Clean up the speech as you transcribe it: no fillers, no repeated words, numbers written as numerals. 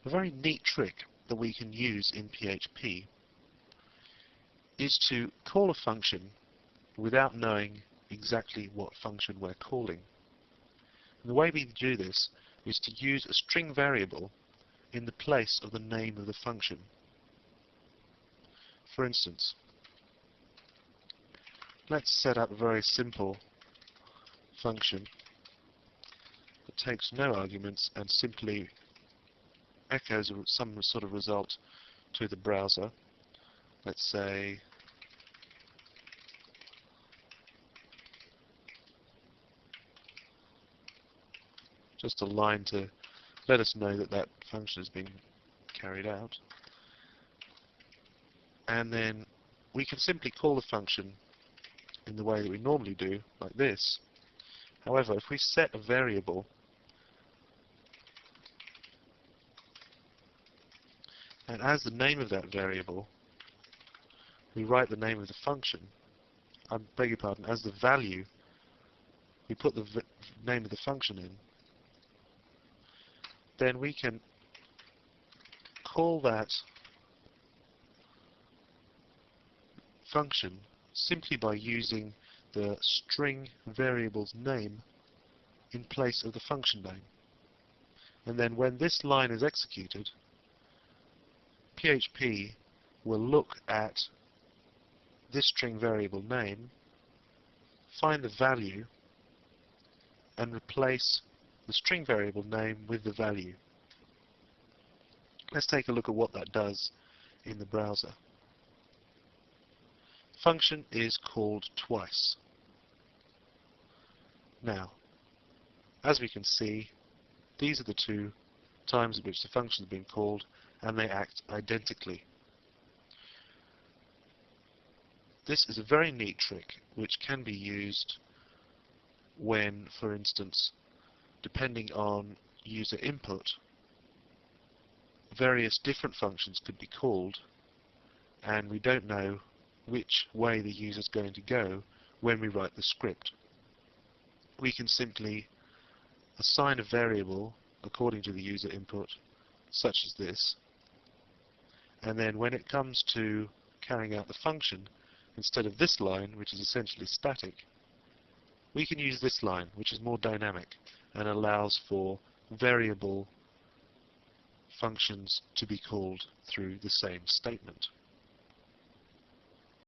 A very neat trick that we can use in PHP is to call a function without knowing exactly what function we're calling. And the way we do this is to use a string variable in the place of the name of the function. For instance, let's set up a very simple function that takes no arguments and simply echoes some sort of result to the browser. Let's say just a line to let us know that that function has been carried out. And then we can simply call the function in the way that we normally do, like this. However, if we set a variable and as the name of that variable we write the name of the function, I beg your pardon, as the value we put the name of the function in, then we can call that function simply by using the string variable's name in place of the function name. And then when this line is executed, PHP will look at this string variable name, find the value, and replace the string variable name with the value. Let's take a look at what that does in the browser. Function is called twice. Now, as we can see, these are the two times at which the function has been called, and they act identically. This is a very neat trick which can be used when, for instance, depending on user input, various different functions could be called, and we don't know which way the user is going to go when we write the script. We can simply assign a variable according to the user input, such as this, and then when it comes to carrying out the function, instead of this line, which is essentially static, we can use this line, which is more dynamic and allows for variable functions to be called through the same statement.